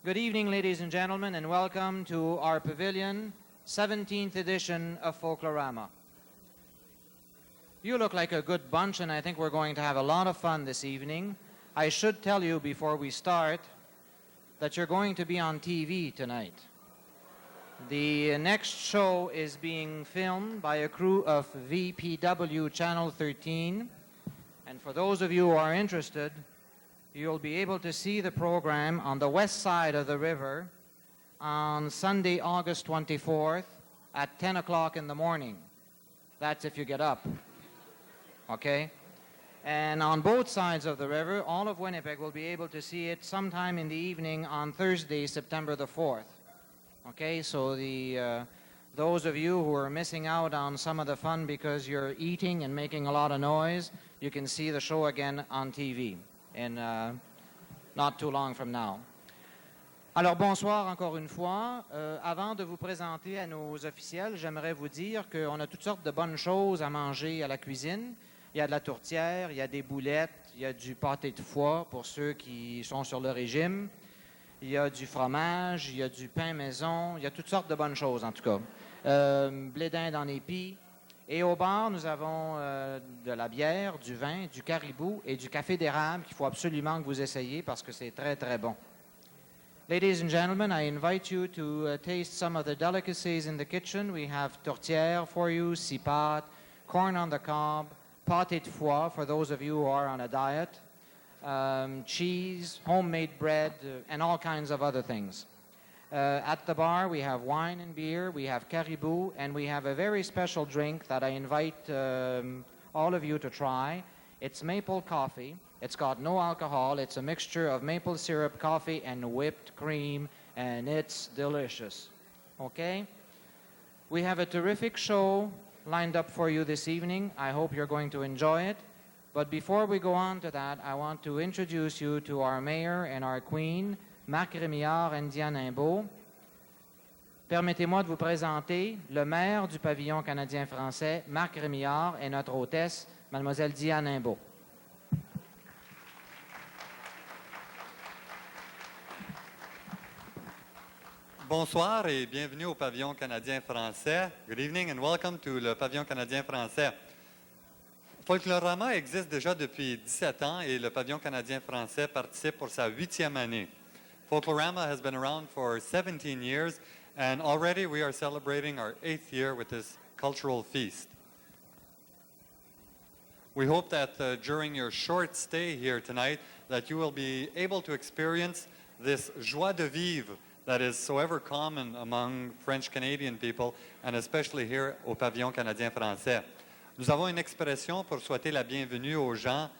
Good evening, ladies and gentlemen, and welcome to our Pavillon 17th edition of Folklorama. You look like a good bunch, and I think we're going to have a lot of fun this evening. I should tell you before we start that you're going to be on TV tonight. The next show is being filmed by a crew of VPW Channel 13, and for those of you who are interested, you'll be able to see the program on the west side of the river on Sunday, August 24th at 10 o'clock in the morning. That's if you get up, okay? And on both sides of the river, all of Winnipeg will be able to see it sometime in the evening on Thursday, September the 4th. Okay, so those of you who are missing out on some of the fun because you're eating and making a lot of noise, you can see the show again on TV in not too long from now. Alors bonsoir encore une fois. Avant de vous présenter à nos officiels, j'aimerais vous dire qu'on a toutes sortes de bonnes choses à manger à la cuisine. Il y a de la tourtière, il y a des boulettes, il y a du pâté de foie pour ceux qui sont sur le régime. Il y a du fromage, il y a du pain maison, il y a toutes sortes de bonnes choses en tout cas. Blé d'Inde en épis. Et au bar, nous avons de la bière, du vin, du caribou et du café d'érable qu'il faut absolument que vous essayiez parce que c'est très, très bon. Ladies and gentlemen, I invite you to taste some of the delicacies in the kitchen. We have tourtière for you, cipat, corn on the cob, pâté de foie for those of you who are on a diet, cheese, homemade bread, and all kinds of other things. At the bar, we have wine and beer, we have caribou, and we have a very special drink that I invite all of you to try. It's maple coffee. It's got no alcohol. It's a mixture of maple syrup, coffee, and whipped cream, and it's delicious. Okay? We have a terrific show lined up for you this evening. I hope you're going to enjoy it. But before we go on to that, I want to introduce you to our mayor and our queen, Marc Rémillard et Diane Imbeau. Permettez-moi de vous présenter le maire du Pavillon canadien français, Marc Rémillard, et notre hôtesse, Mademoiselle Diane Imbeau. Bonsoir et bienvenue au Pavillon canadien français. Good evening and welcome to le Pavillon canadien français. Folklorama existe déjà depuis 17 ans et le Pavillon canadien français participe pour sa 8e année. Folklorama has been around for 17 years and already we are celebrating our 8th year with this cultural feast. We hope that during your short stay here tonight that you will be able to experience this joie de vivre that is so ever common among French-Canadian people and especially here au Pavillon canadien français. Nous avons une expression pour souhaiter la bienvenue aux gens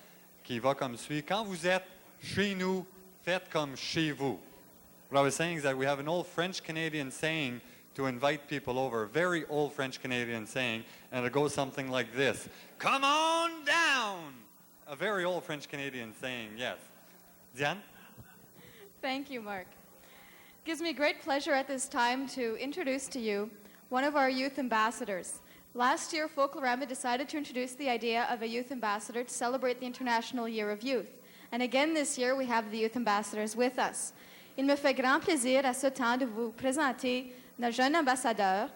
qui va comme suit. Quand vous êtes chez nous, faites comme chez vous. What I was saying is that we have an old French-Canadian saying to invite people over, a very old French-Canadian saying, and it goes something like this. Come on down! A very old French-Canadian saying, yes. Diane? Thank you, Mark. It gives me great pleasure at this time to introduce to you one of our youth ambassadors. Last year, Folklorama decided to introduce the idea of a youth ambassador to celebrate the International Year of Youth. And again this year, we have the youth ambassadors with us. Il me fait grand plaisir à ce temps de vous présenter notre jeune ambassadeur.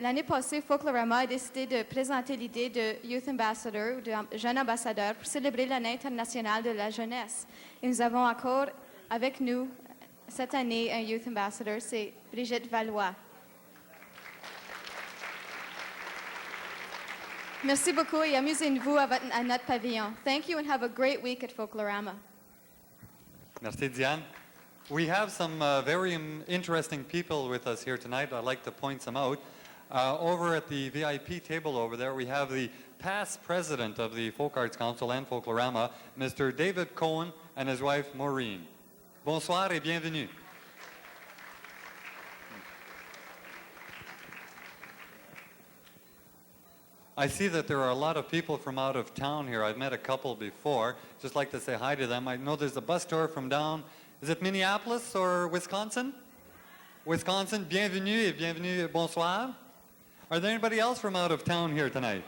L'année passée, Folklorama a décidé de présenter l'idée de Youth Ambassador, ou de jeune ambassadeur, pour célébrer l'année internationale de la jeunesse. Et nous avons encore avec nous cette année un Youth Ambassador, c'est Brigitte Valois. Merci beaucoup et amusez-vous à notre pavillon. Thank you and have a great week at Folklorama. Merci, Diane. We have some very interesting people with us here tonight. I'd like to point some out. Over at the VIP table over there, we have the past president of the Folk Arts Council and Folklorama, Mr. David Cohen, and his wife, Maureen. Bonsoir et bienvenue. I see that there are a lot of people from out of town here. I've met a couple before. Just like to say hi to them. I know there's a bus tour from down, is it Minneapolis or Wisconsin? Wisconsin, bienvenue et bienvenue, bonsoir. Are there anybody else from out of town here tonight?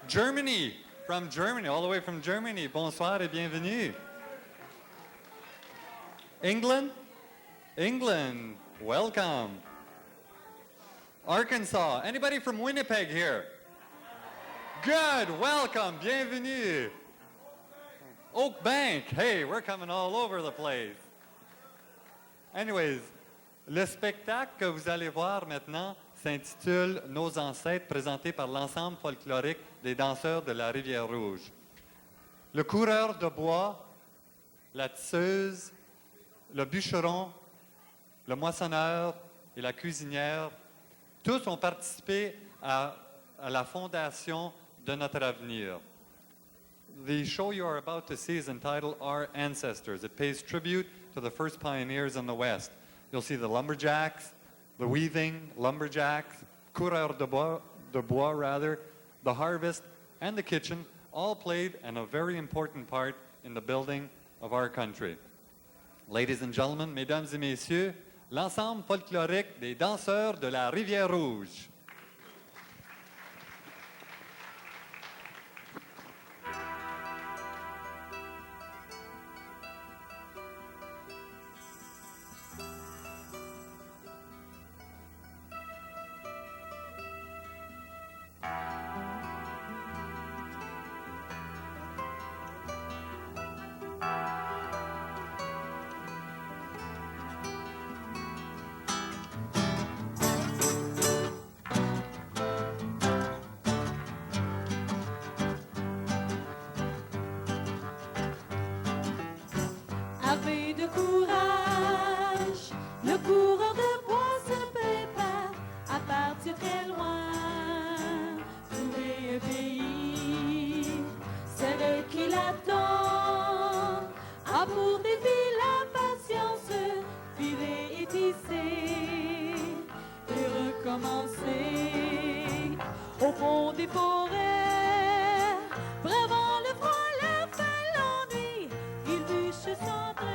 Germany, from Germany, all the way from Germany. Bonsoir et bienvenue. England? England, welcome. Arkansas, anybody from Winnipeg here? Good, welcome, bienvenue. Oak Bank, hey, we're coming all over the place. Anyways, le spectacle que vous allez voir maintenant s'intitule Nos ancêtres, présenté par l'ensemble folklorique des danseurs de la Rivière-Rouge. Le coureur de bois, la tisseuse, le bûcheron, le moissonneur et la cuisinière, tous ont participé à la fondation de notre avenir. The show you are about to see is entitled Our Ancestors. It pays tribute to the first pioneers in the West. You'll see the lumberjacks, the weaving lumberjacks, coureurs de bois, the harvest, and the kitchen all played a very important part in the building of our country. Ladies and gentlemen, mesdames et messieurs, l'ensemble folklorique des danseurs de la Rivière-Rouge. Avec de courage, le coureur de bois se prépare à partir très loin, trouver un pays, celle qui l'attend, a pour défi la patience, filer et tisser, et recommencer au fond des forêts, bravant le froid, la faim, l'ennui, il bûche sans trêve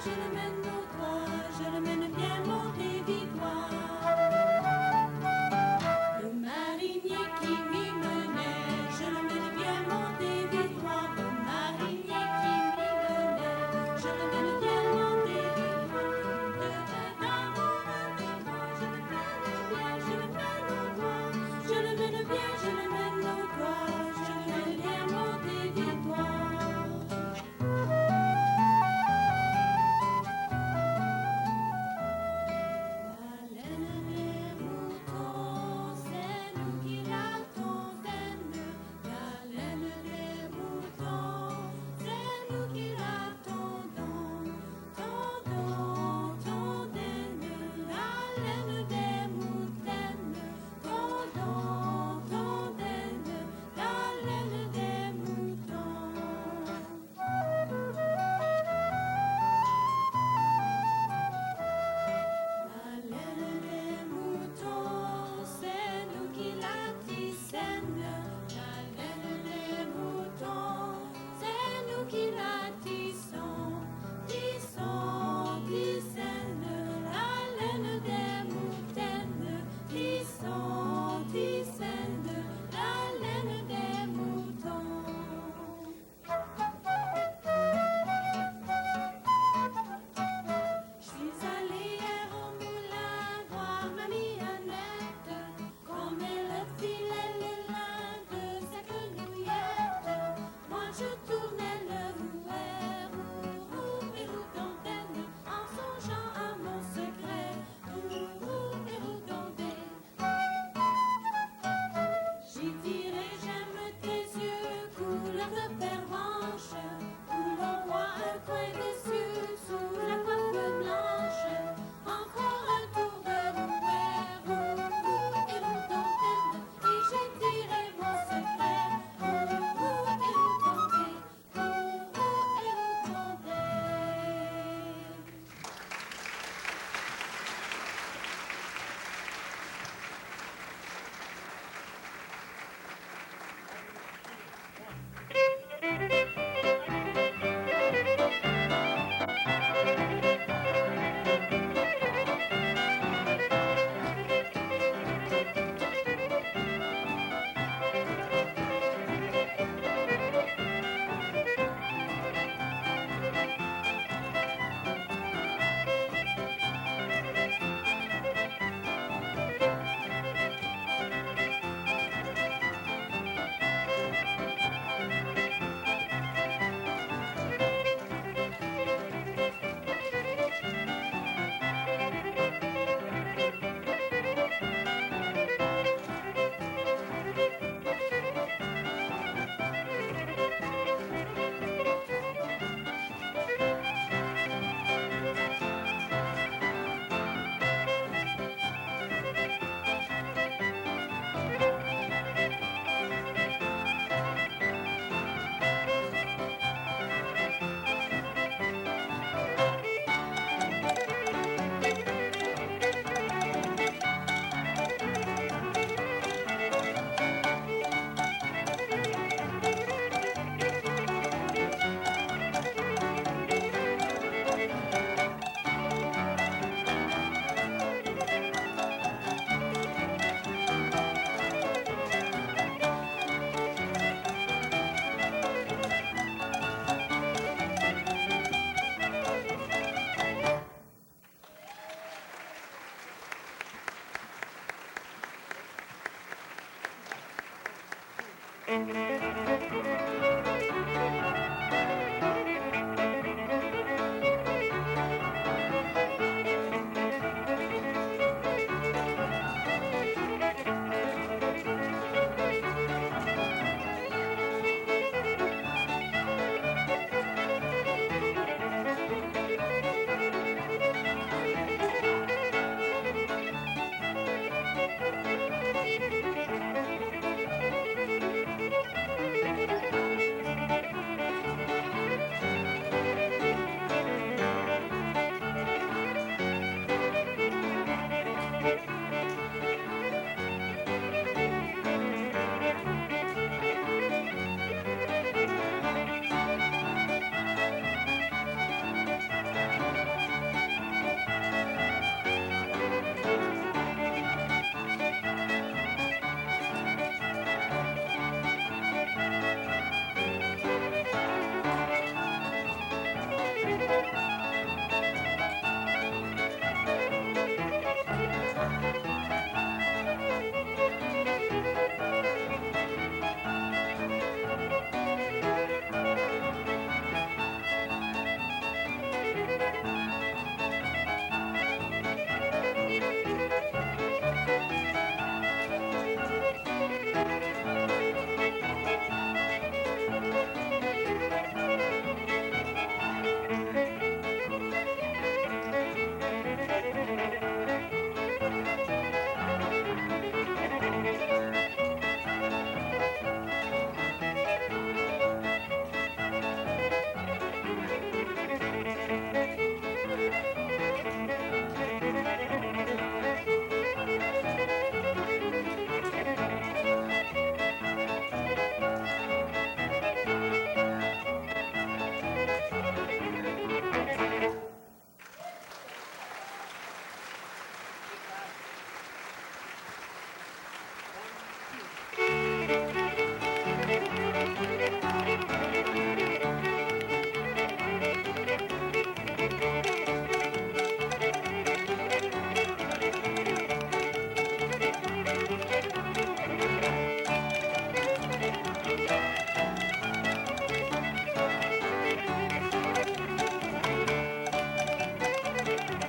je le mène au droit, je le mène bien monter victoire. Le marinier qui m'y menait, je le mène bien monter victoire. Le marinier qui m'y menait, je le mène bien monter victoire. Dedans mon navire, je le mène bien, je le mène au droit. Je le mène bien, je le mène au droit, je le mène bien monter victoire. La laine des moutons, c'est nous qui la tondons. La laine des moutons, c'est nous qui la tondons. Tondons, tondons, la laine des moutons. Tondons, tondons, la laine des moutons. La laine des moutons, c'est nous qui la tissons. La laine des moutons, c'est nous qui la tissons. Tissons, tissons, la laine des moutons. Tissons, tissons, la laine des moutons. Je suis allée hier au moulin voir mamie Annette, comme elle filait les lins de sa quenouillette. Moi je tournais le rouet, roux et roux d'antenne, en songeant à mon secret, roux et roux d'antenne. J'y dirai j'aime tes yeux, couleur de pervenche, où l'on voit un coin des cieux sous la coiffe blanche. Encore un tour de rouet, roux et roux d'antenne, et j'y dirai mon secret, roux et roux d'antenne, roux et roux d'antenne.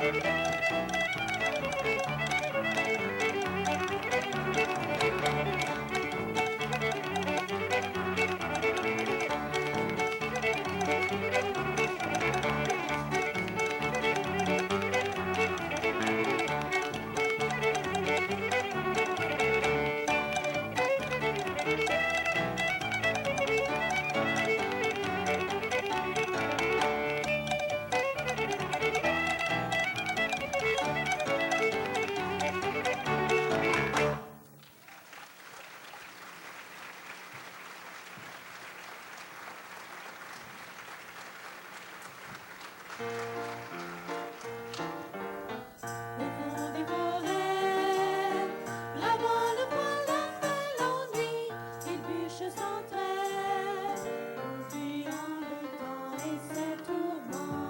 Au fond des forêts, là-bas le poil fait l'ennui, il bûche sans trait, oubliant le temps et ses tourments.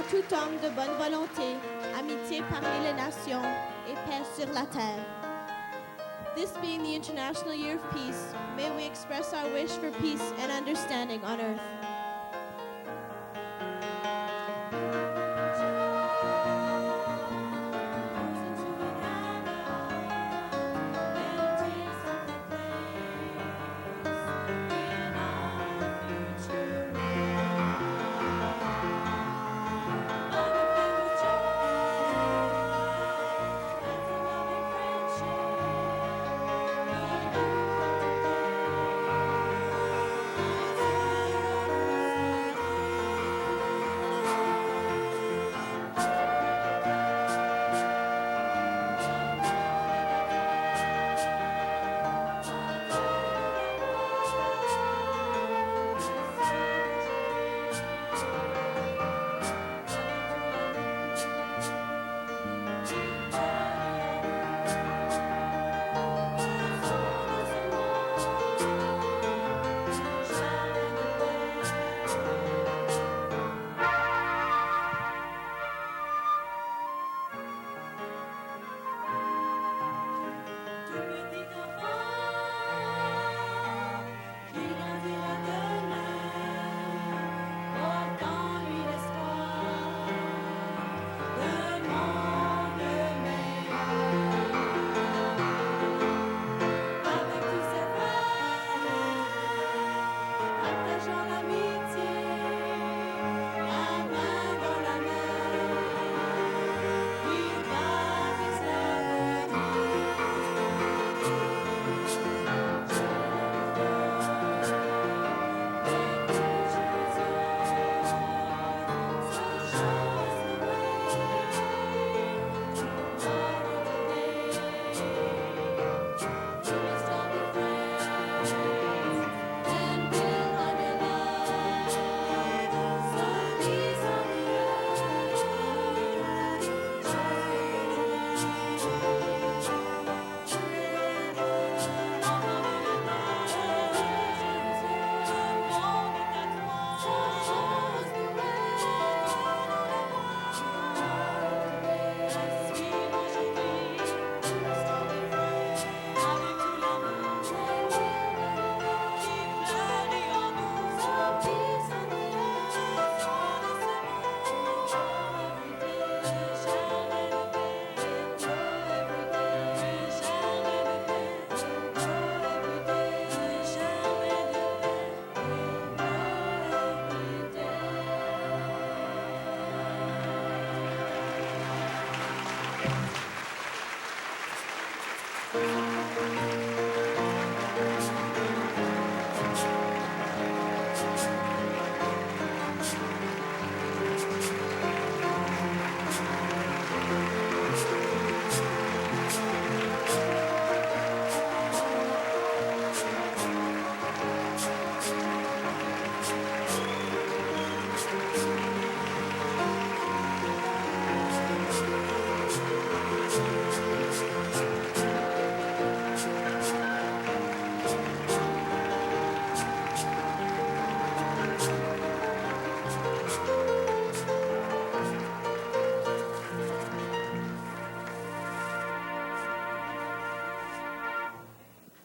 tout homme de bonne volonté, amitié parmi les nations et paix sur la terre. This being the International Year of Peace, may we express our wish for peace and understanding on earth.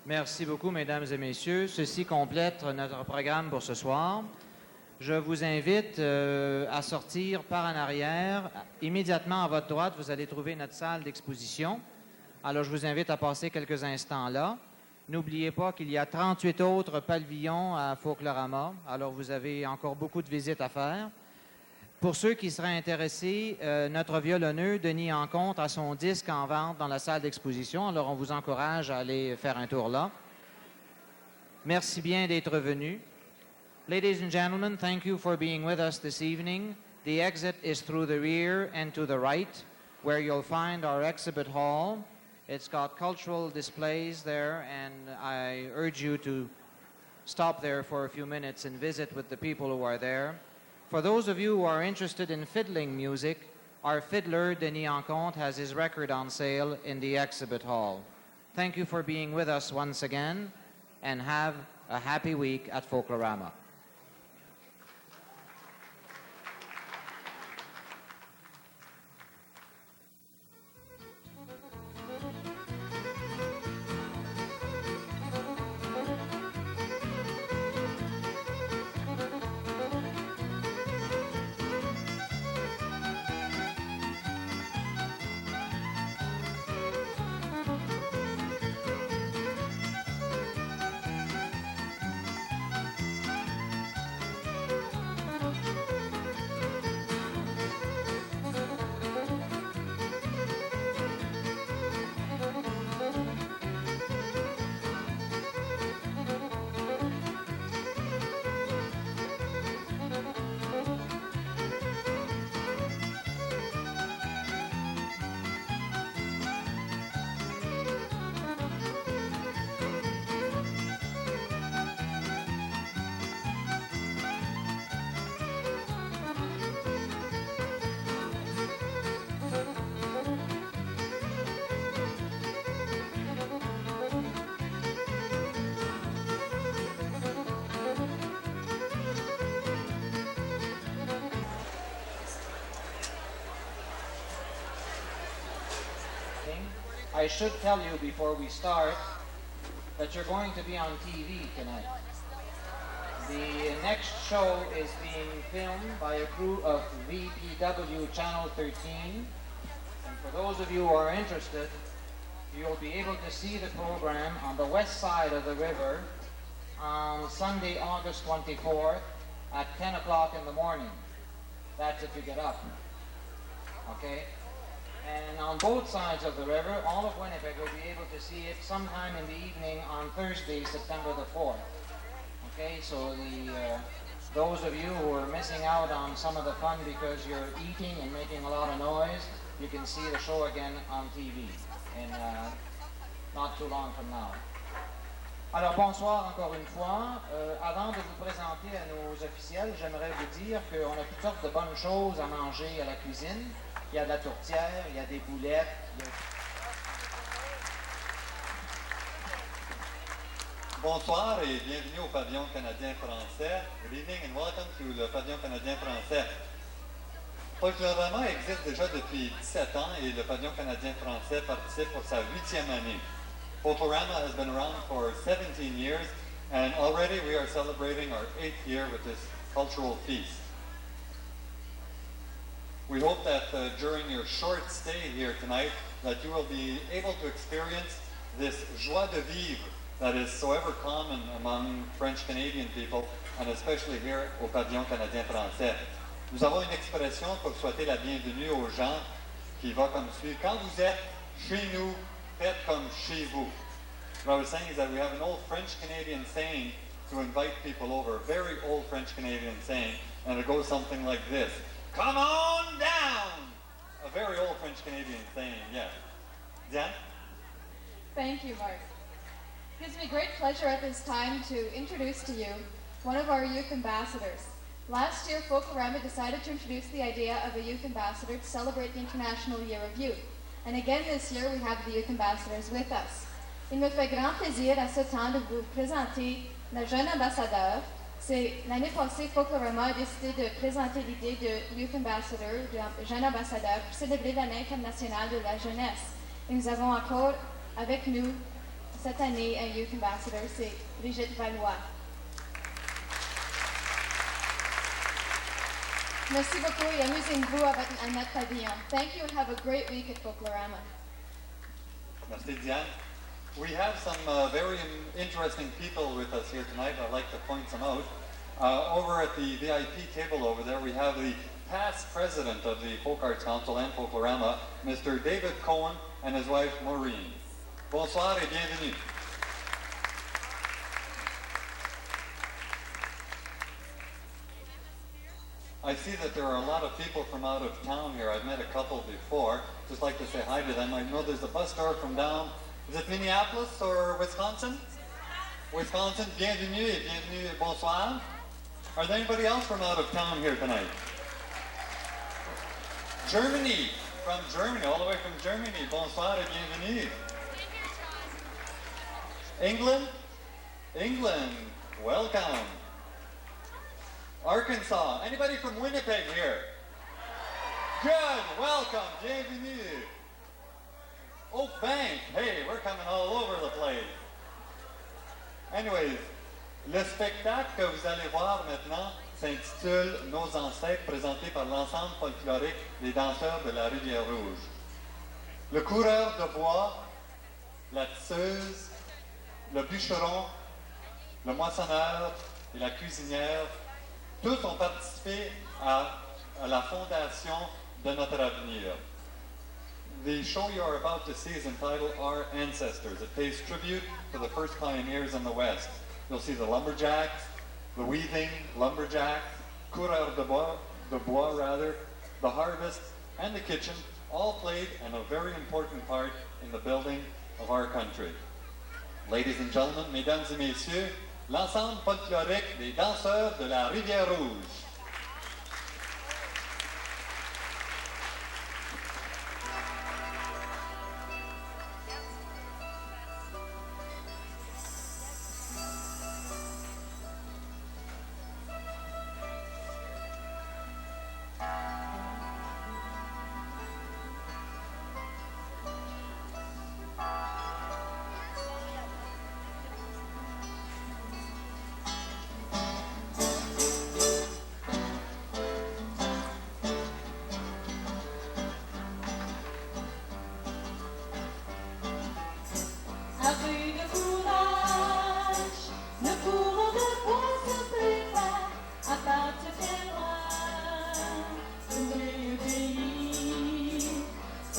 Merci beaucoup, mesdames et messieurs. Ceci complète notre programme pour ce soir. Je vous invite à sortir par en arrière. Immédiatement à votre droite, vous allez trouver notre salle d'exposition. Alors, je vous invite à passer quelques instants là. N'oubliez pas qu'il y a 38 autres pavillons à Folklorama. Alors, vous avez encore beaucoup de visites à faire. Pour ceux qui seraient intéressés, notre violonneux, Denis Encontre, a son disque en vente dans la salle d'exposition. Alors, on vous encourage à aller faire un tour là. Merci bien d'être venus. Ladies and gentlemen, thank you for being with us this evening. The exit is through the rear and to the right, where you'll find our exhibit hall. It's got cultural displays there, and I urge you to stop there for a few minutes and visit with the people who are there. For those of you who are interested in fiddling music, our fiddler, Denis Encontre, has his record on sale in the exhibit hall. Thank you for being with us once again, and have a happy week at Folklorama. evening. I should tell you before we start that you're going to be on TV tonight. The next show is being filmed by a crew of VPW Channel 13. And for those of you who are interested, you'll be able to see the program on the west side of the river on Sunday, August 24th at 10 o'clock in the morning. That's if you get up. Okay? And on both sides of the river, all of Winnipeg will be able to see it sometime in the evening on Thursday, September the 4th. Okay, so those of you who are missing out on some of the fun because you're eating and making a lot of noise, you can see the show again on TV in not too long from now. Alors bonsoir encore une fois. Avant de vous présenter à nos officiels, j'aimerais vous dire qu'on a toutes sortes de bonnes choses à manger à la cuisine. Il y a de la tourtière, il y a des boulettes. Bonsoir et bienvenue au Pavillon canadien français. Good evening and welcome to le Pavillon canadien français. Folklorama existe déjà depuis 17 ans et le Pavillon canadien français participe pour sa 8e année. Folklorama has been around for 17 years and already we are celebrating our 8th year with this cultural feast. We hope that during your short stay here tonight that you will be able to experience this joie de vivre that is so ever common among French-Canadian people and especially here au Pavillon canadien français. Nous avons une expression pour souhaiter la bienvenue aux gens qui va comme suit. Quand vous êtes chez nous, faites comme chez vous. What I was saying is that we have an old French-Canadian saying to invite people over, a very old French-Canadian saying, and it goes something like this. Come on down! A very old French-Canadian saying, yes. Diane? Thank you, Mark. It gives me great pleasure at this time to introduce to you one of our youth ambassadors. Last year, Folklorama decided to introduce the idea of a youth ambassador to celebrate the International Year of Youth. And again this year, we have the youth ambassadors with us. Il me fait grand plaisir à ce temps de vous présenter le jeune ambassadeur. L'année passée, Folklorama a décidé de présenter l'idée de Youth Ambassador, de jeune ambassadeur, pour célébrer l'année internationale de la jeunesse. Et nous avons encore avec nous cette année un Youth Ambassador, c'est Brigitte Valois. Merci beaucoup et amusez-vous à notre pavillon. Thank you and have a great week at Folklorama. Merci, Diane. We have some very interesting people with us here tonight. I'd like to point some out. Over at the VIP table over there, we have the past president of the Folk Arts Council and Folklorama, Mr. David Cohen and his wife Maureen. Bonsoir et bienvenue. I see that there are a lot of people from out of town here. I've met a couple before. Just like to say hi to them. I know there's a bus store from down. Is it Minneapolis or Wisconsin? Wisconsin, bienvenue et bienvenue, bonsoir. Are there anybody else from out of town here tonight? Germany, from Germany, all the way from Germany, bonsoir et bienvenue. England, England, welcome. Arkansas, anybody from Winnipeg here? Good, welcome, bienvenue. Oak Bank, hey, we're coming all over the place. Anyways, le spectacle que vous allez voir maintenant s'intitule Nos ancêtres, présenté par l'ensemble folklorique des danseurs de la Rivière-Rouge. Le coureur de bois, la tisseuse, le bûcheron, le moissonneur et la cuisinière, tous ont participé à la fondation de notre avenir. The show you are about to see is entitled Our Ancestors. It pays tribute to the first pioneers in the West. You'll see the lumberjacks, the weaving lumberjacks, coureur de bois, the harvest, and the kitchen all played in a very important part in the building of our country. Ladies and gentlemen, mesdames et messieurs, l'ensemble folklorique des danseurs de la Rivière-Rouge.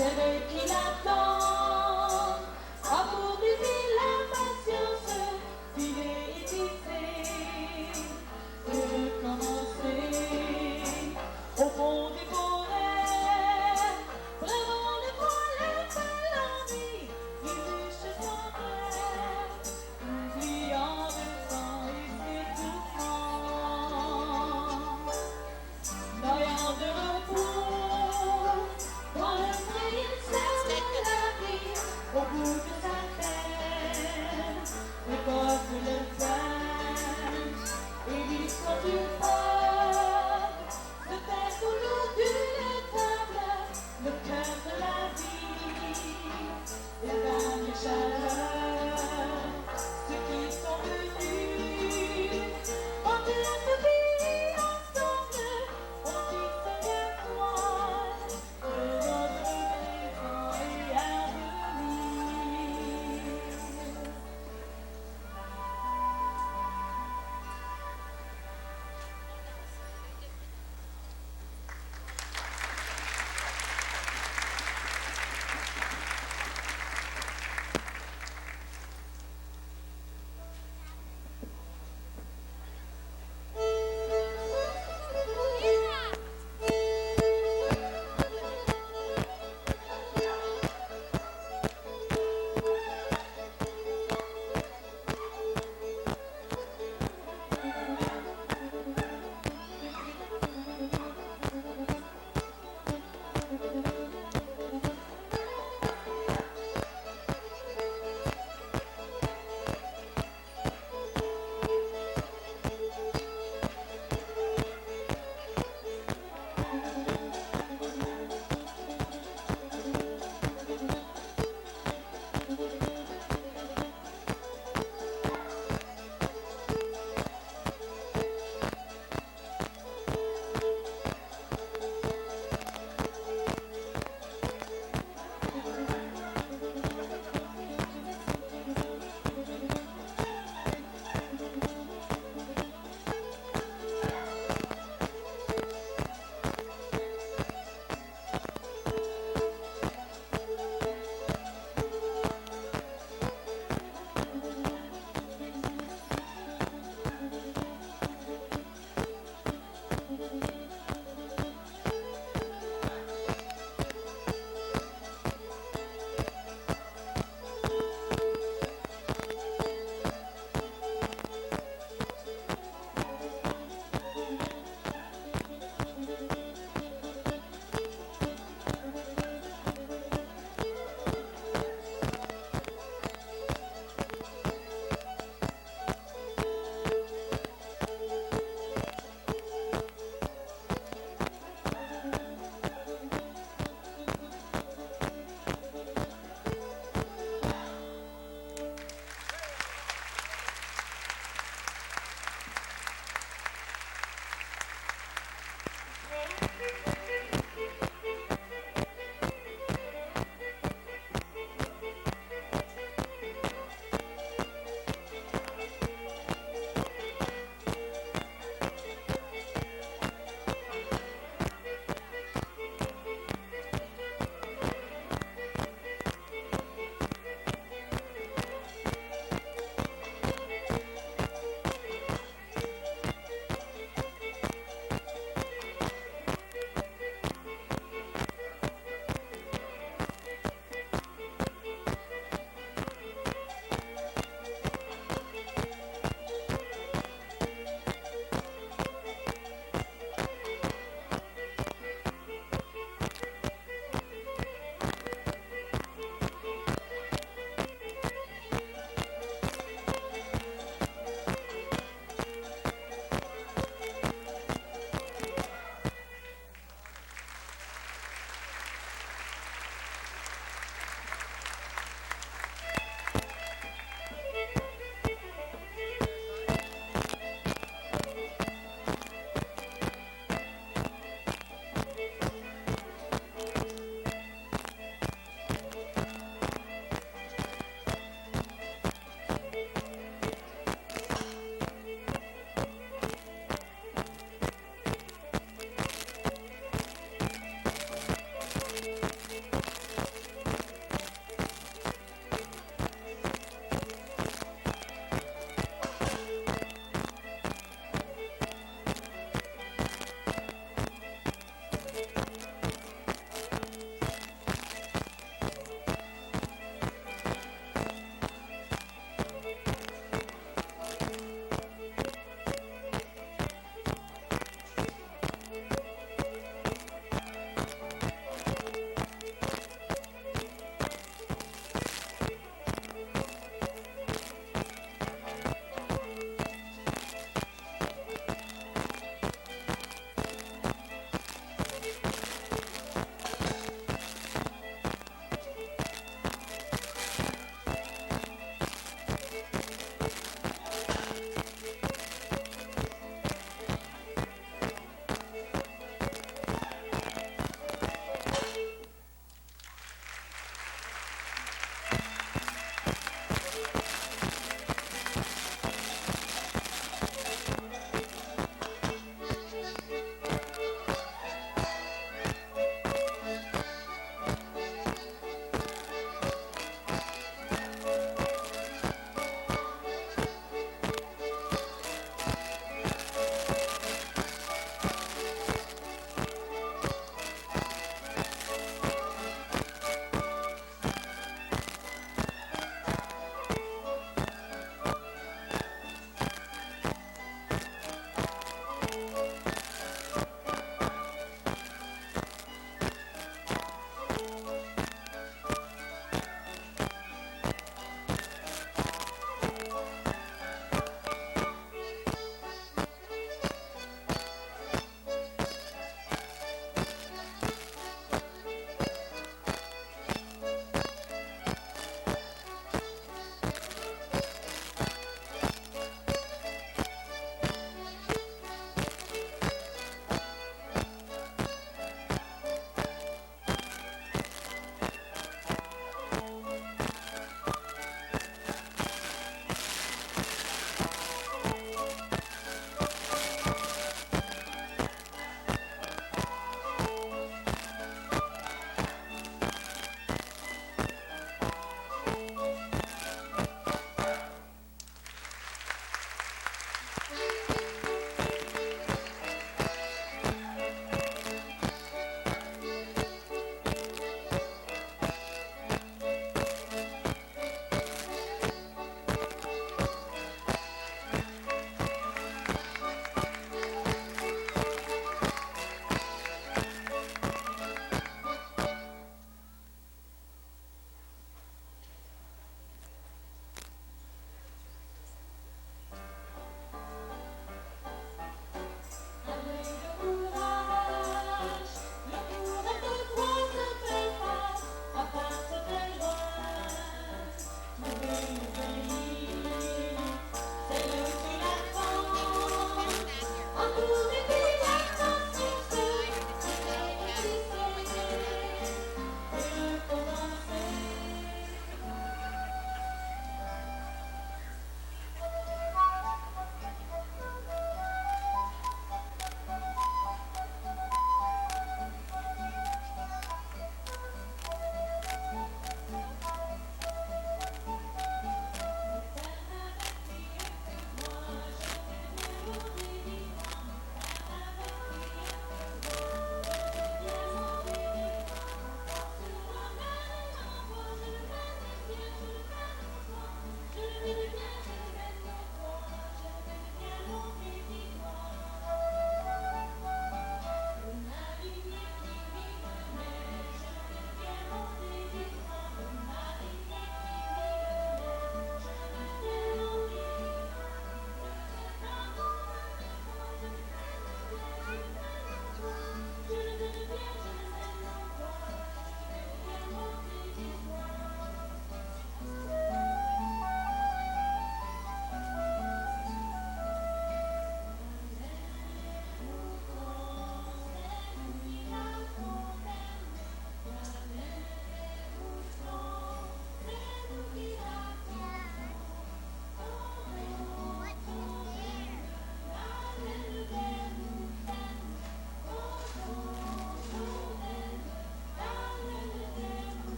C'est eux qui l'attendent. Amour du ville, la patience, vivez et tissez. De commencer au fond des forêts, vraiment les voiles, mélodies, les riches sont prêts, oubliant le sang et ses souffrances, noyant de repos, dans le frais ciel.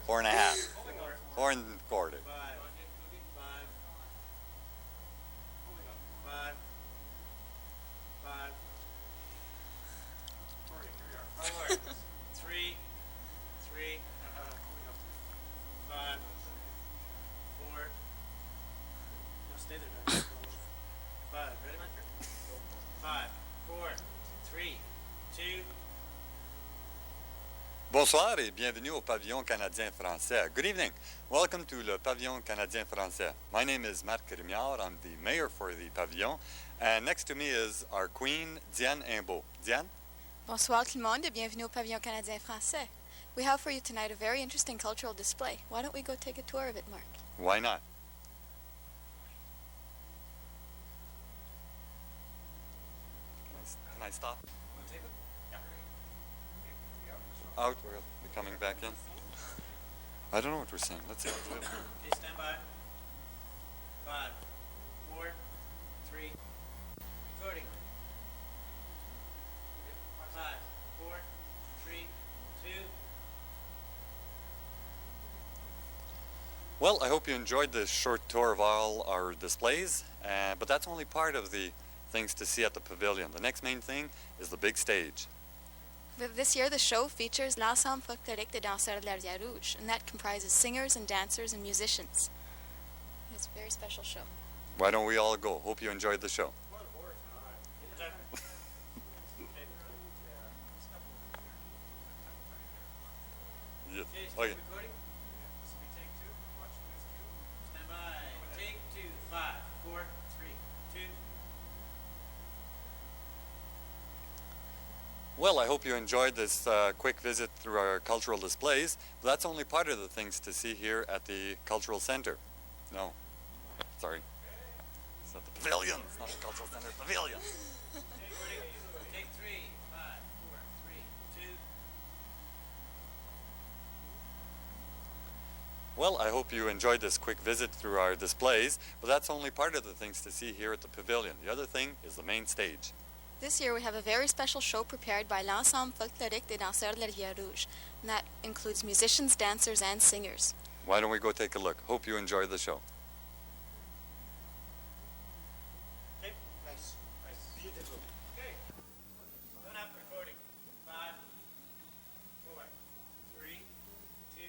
4.5. 4 1/4. 5. 4. 3. 5. 4. No, stay there, guys. 5. Ready? 5. 4. 3. 2. Bonsoir et bienvenue au Pavillon canadien français. Good evening. Welcome to le Pavillon canadien français. My name is Marc Rémiard. I'm the mayor for the Pavillon. And next to me is our queen, Diane Imbeau. Diane? Bonsoir tout le monde et bienvenue au Pavillon canadien français. We have for you tonight a very interesting cultural display. Why don't we go take a tour of it, Mark? Why not? Can I stop? Out, we'll be coming back in. I don't know what we're saying. Let's see. Okay, stand by. 5. 4. 3. Recording. 5. 4. 3. 2. Well, I hope you enjoyed this short tour of all our displays, but that's only part of the things to see at the pavilion. The next main thing is the big stage. This year, the show features l'ensemble folklorique des danseurs de la Rivière Rouge, and that comprises singers and dancers and musicians. It's a very special show. Why don't we all go? Hope you enjoyed the show. Yes. Okay. Recording. Take 2. Watch this cue. Stand by. Take 2. 5. 4. 3. 2. Well, I hope you enjoyed this quick visit through our cultural displays. But that's only part of the things to see here at the Cultural Center. No, sorry. It's at the pavilion. It's not the Cultural Center, pavilion. Take 3. 5. 4. 3. 2. Well, I hope you enjoyed this quick visit through our displays, but that's only part of the things to see here at the pavilion. The other thing is the main stage. This year, we have a very special show prepared by l'ensemble folklorique des danseurs de la Rivière Rouge, and that includes musicians, dancers, and singers. Why don't we go take a look? Hope you enjoyed the show. Okay. Nice. Beautiful. Okay. Coming up, recording. 5. 4. 3. 2.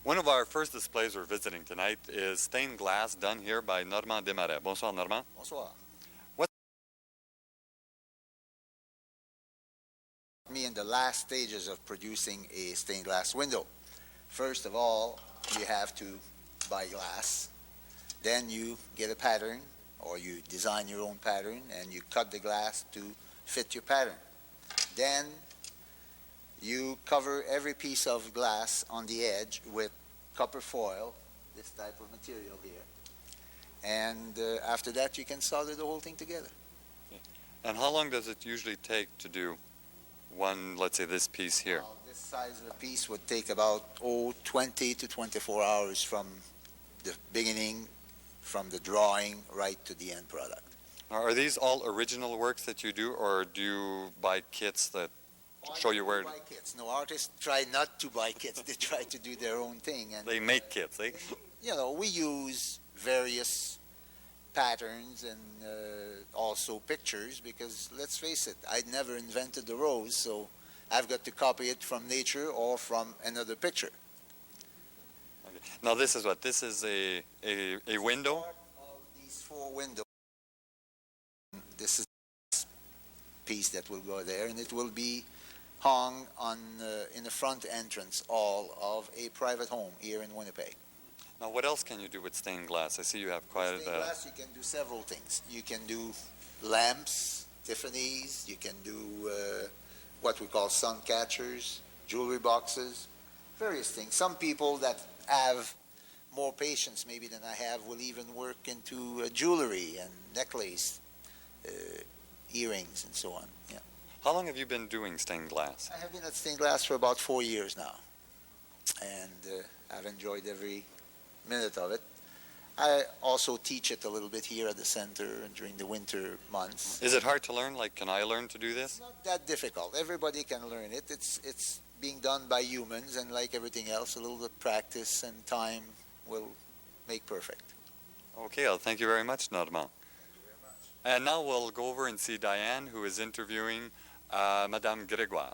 One of our first displays we're visiting tonight is stained glass done here by Normand Desmarais. Bonsoir, Normand. Bonsoir. What? Me in the last stages of producing a stained glass window. First of all, you have to buy glass. Then you get a pattern, or you design your own pattern, and you cut the glass to fit your pattern. Then you cover every piece of glass on the edge with copper foil, this type of material here. And after that, you can solder the whole thing together. And how long does it usually take to do one, let's say this piece here? Well, this size of a piece would take about 20 to 24 hours from the beginning, from the drawing right to the end product. Are these all original works that you do, or do you buy kits that show you where Buy kits. No, artists try not to buy kits. They try to do their own thing. And they make kits, eh? you know, we use various patterns and also pictures, because let's face it, I never invented the rose, so I've got to copy it from nature or from another picture. Okay. Now this is what? This is a window? Part of these 4 windows. This is a piece that will go there, and it will be hung on in the front entrance all of a private home here in Winnipeg. Now what else can you do with stained glass? I see you have quite Stained glass, you can do several things. You can do lamps, Tiffany's. You can do what we call sun catchers, jewelry boxes, various things. Some people that have more patience maybe than I have will even work into jewelry and necklace, earrings, and so on. Yeah. How long have you been doing stained glass? I have been at stained glass for about 4 years now, and I've enjoyed every minute of it. I also teach it a little bit here at the center during the winter months. Is it hard to learn? Like, can I learn to do It's this? not that difficult. Everybody can learn it. It's being done by humans, and like everything else, a little bit of practice and time will make perfect. Okay, well, thank you very much, Normand. And now we'll go over and see Diane, who is interviewing Madame Grégoire.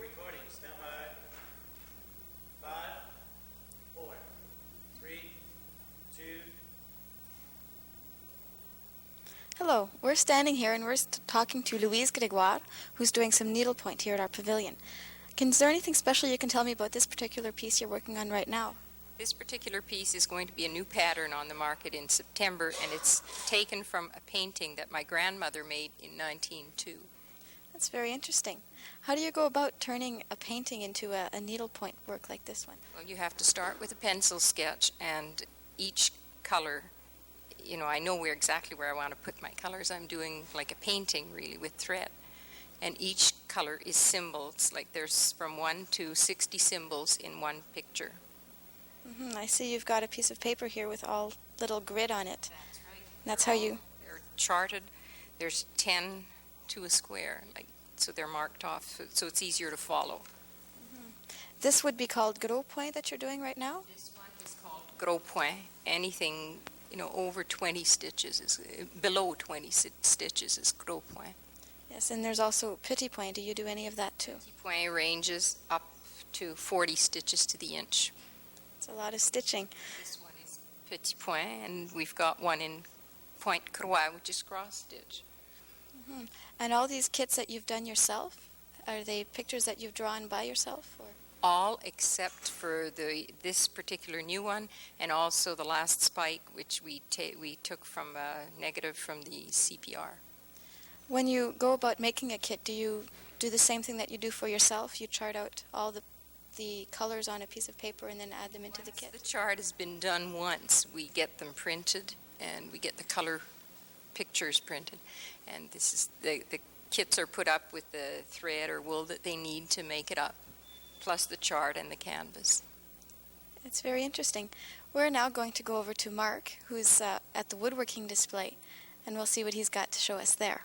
Recording. Stand by. 5, 4, 3, 2. Hello, we're standing here and we're talking to Louise Grégoire, who's doing some needlepoint here at our pavilion. Is there anything special you can tell me about this particular piece you're working on right now? This particular piece is going to be a new pattern on the market in September, and it's taken from a painting that my grandmother made in 1902. That's very interesting. How do you go about turning a painting into a needlepoint work like this one? Well, you have to start with a pencil sketch, and each color, I know exactly where I want to put my colors. I'm doing like a painting, really, with thread. And each color is symbols, like there's from 1 to 60 symbols in one picture. I see you've got a piece of paper here with all little grid on it. That's right. That's how you... They're charted There's 10 to a square, like, so they're marked off, so it's easier to follow. This would be called gros point that you're doing right now? This one is called gros point. Anything, over 20 stitches is, below 20 stitches is gros point. Yes, and there's also petit point. Do you do any of that too? Petit point ranges up to 40 stitches to the inch. It's a lot of stitching. This one is petit point, and we've got one in point croix, which is cross stitch. And all these kits that you've done yourself, are they pictures that you've drawn by yourself? Or? All except for this particular new one, and also the last spike, which we took from a negative from the CPR. When you go about making a kit, do you do the same thing that you do for yourself? You chart out all the colors on a piece of paper and then add them into the kit? The chart has been done once. We get them printed, and we get the color pictures printed, and this is the kits are put up with the thread or wool that they need to make it up, plus the chart and the canvas. It's very interesting. We're now going to go over to Mark, who's at the woodworking display, and we'll see what he's got to show us there.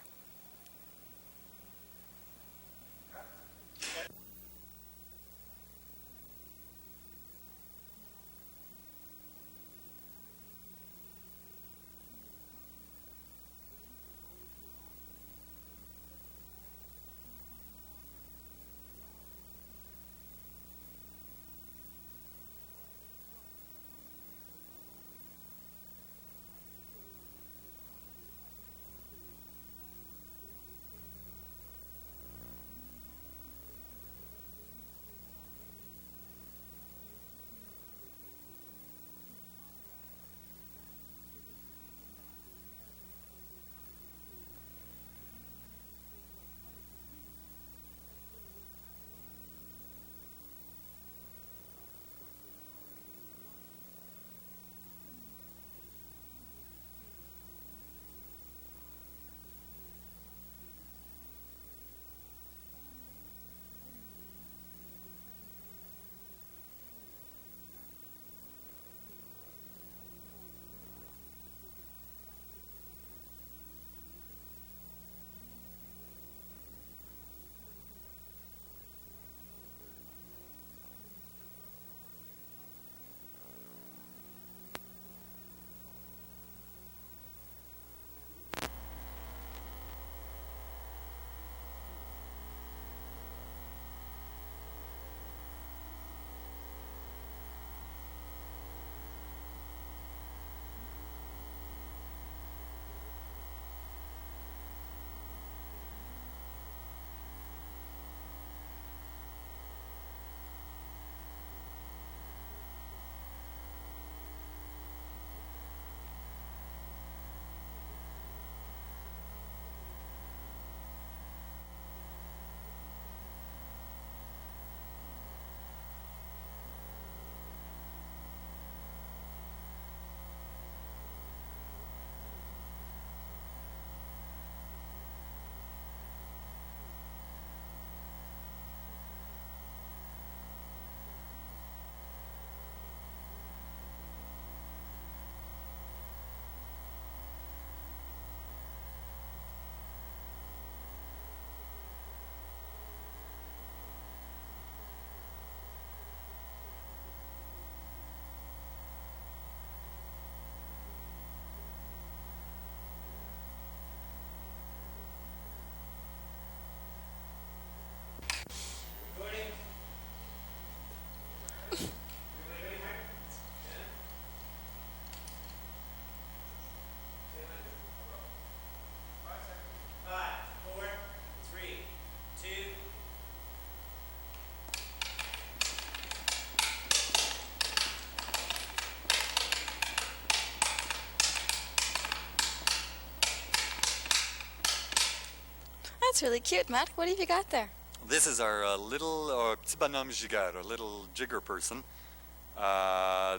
That's really cute, Matt. What have you got there? This is our little petit bonhomme gigueur, a little jigger person.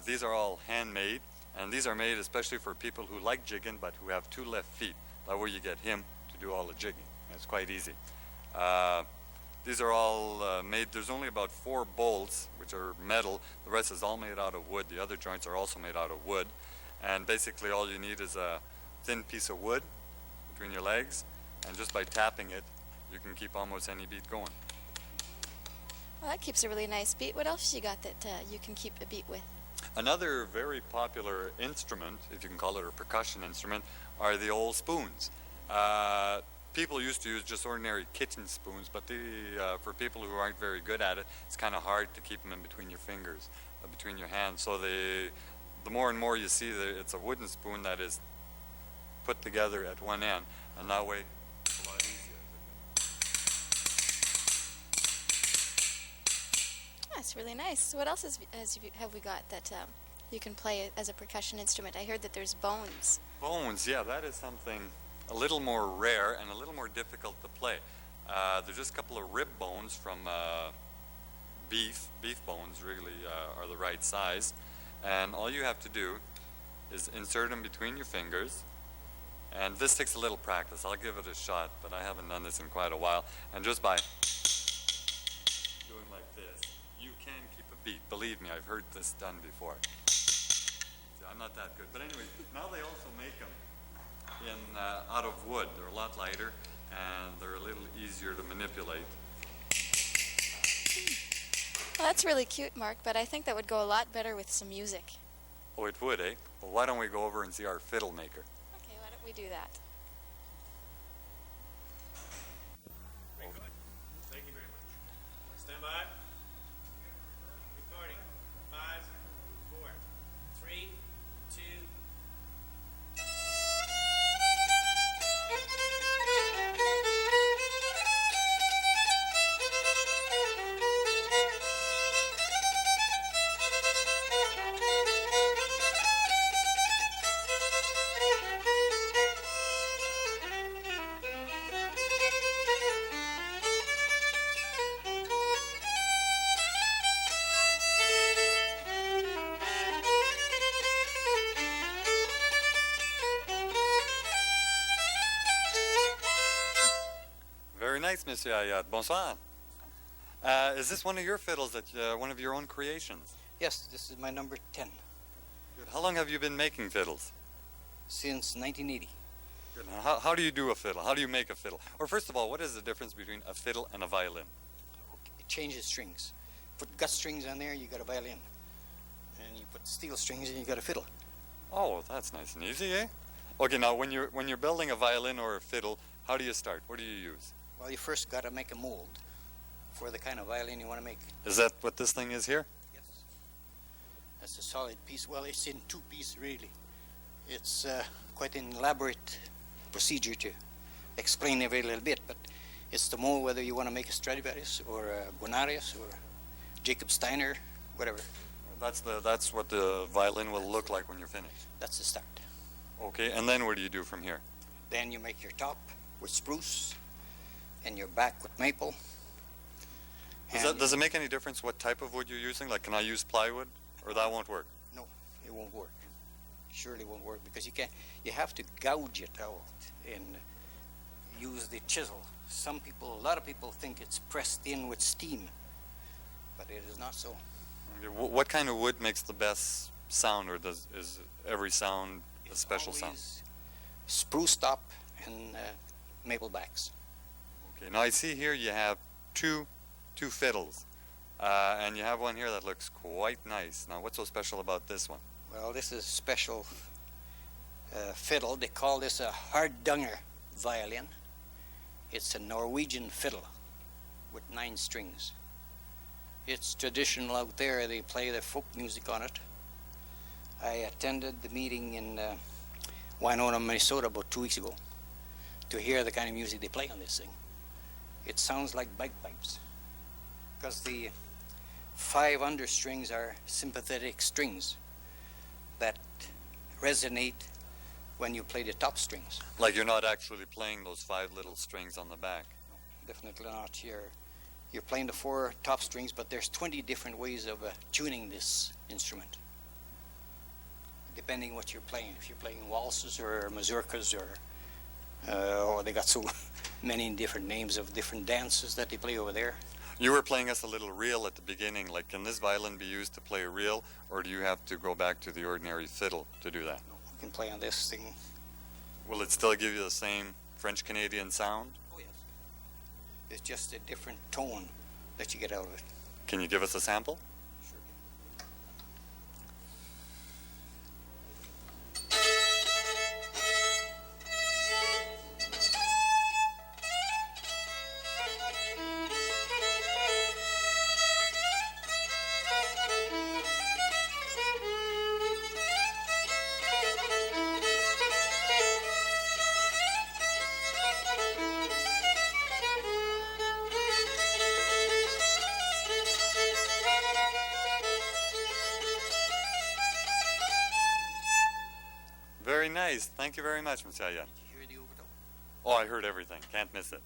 These are all handmade, and these are made especially for people who like jigging but who have two left feet. That way you get him to do all the jigging. It's quite easy. These are all made, there's only about 4 bolts, which are metal. The rest is all made out of wood. The other joints are also made out of wood. And basically all you need is a thin piece of wood, between your legs, and just by tapping it, you can keep almost any beat going. Well, that keeps a really nice beat. What else you got that you can keep a beat with? Another very popular instrument, if you can call it a percussion instrument, are the old spoons. People used to use just ordinary kitchen spoons, but for people who aren't very good at it, it's kind of hard to keep them in between your fingers, between your hands. So the more and more you see that it's a wooden spoon that is put together at one end, and that way it's a lot easier. That's really nice. What else have we got that you can play as a percussion instrument? I heard that there's bones. Bones, yeah, that is something a little more rare and a little more difficult to play. There's just a couple of rib bones from beef. Beef bones really are the right size. And all you have to do is insert them between your fingers. And this takes a little practice. I'll give it a shot, but I haven't done this in quite a while. And just by doing like this, you can keep a beat. Believe me, I've heard this done before. See, I'm not that good. But anyway, now they also make them out of wood. They're a lot lighter and they're a little easier to manipulate. Well, that's really cute, Mark, but I think that would go a lot better with some music. Oh, it would, eh? Well, why don't we go over and see our fiddle maker? Okay, why don't we do that? Very good. Thank you very much. Stand by. Recording. 5, 4, 3, 2. Very nice, Monsieur Ayat. Bonsoir. Is this one of your fiddles, one of your own creations? Yes, this is my number 10 Good. How long have you been making fiddles? since 1980. Good. Now, how do you do a fiddle? How do you make a fiddle? Or first of all, what is the difference between a fiddle and a violin? It changes strings. Put gut strings on there, you got a violin. And you put steel strings and you got a fiddle. Oh, that's nice and easy, eh? Okay, now when you're building a violin or a fiddle, how do you start? What do you use? Well, you first got to make a mold for the kind of violin you want to make. Is that what this thing is here? Yes. That's a solid piece. Well, it's in two pieces, really. It's quite an elaborate procedure to explain every little bit, but it's the mold whether you want to make a Stradivarius or a Guarnerius or Jacob Steiner, whatever. That's what the violin will look like when you're finished. That's the start. Okay, and then what do you do from here? Then you make your top with spruce and your back with maple. Does it make any difference what type of wood you're using? Like, can I use plywood, or that won't work? No, it won't work. Surely won't work because you have to gouge it out and use the chisel. A lot of people think it's pressed in with steam, but it is not so. Okay, what kind of wood makes the best sound, or is every sound a special sound? Always spruce top and maple backs. Okay, now I see here you have two fiddles, and you have one here that looks quite nice. Now, what's so special about this one? Well, this is a special fiddle. They call this a Hardanger violin. It's a Norwegian fiddle with 9 strings. It's traditional out there. They play their folk music on it. I attended the meeting in Winona, Minnesota about 2 weeks ago to hear the kind of music they play on this thing. It sounds like bagpipes because the 5 understrings are sympathetic strings that resonate when you play the top strings. Like you're not actually playing those 5 little strings on the back. Definitely not. You're playing the 4 top strings, but there's 20 different ways of tuning this instrument, depending what you're playing. If you're playing waltzes or mazurkas or they got so many different names of different dances that they play over there. You were playing us a little reel at the beginning. Like, can this violin be used to play a reel, or do you have to go back to the ordinary fiddle to do that? You can play on this thing. Will it still give you the same French Canadian sound? Oh, yes. It's just a different tone that you get out of it. Can you give us a sample? Sure. Very nice. Thank you very much, Monsieur Yan. Did you hear the overdub? Oh, I heard everything. Can't miss it.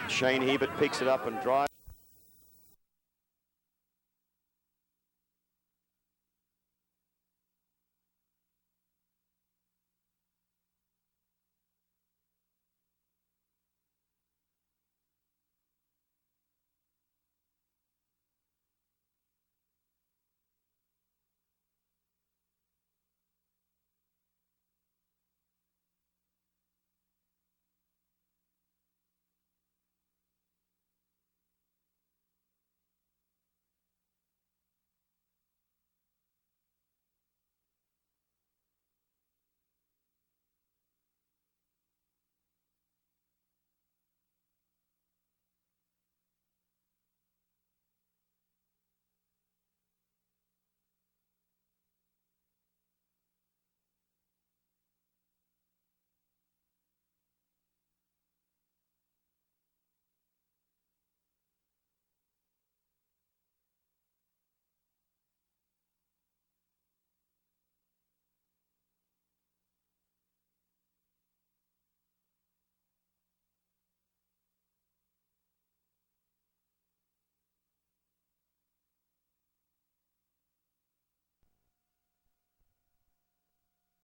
Shane Hebert picks it up and drives.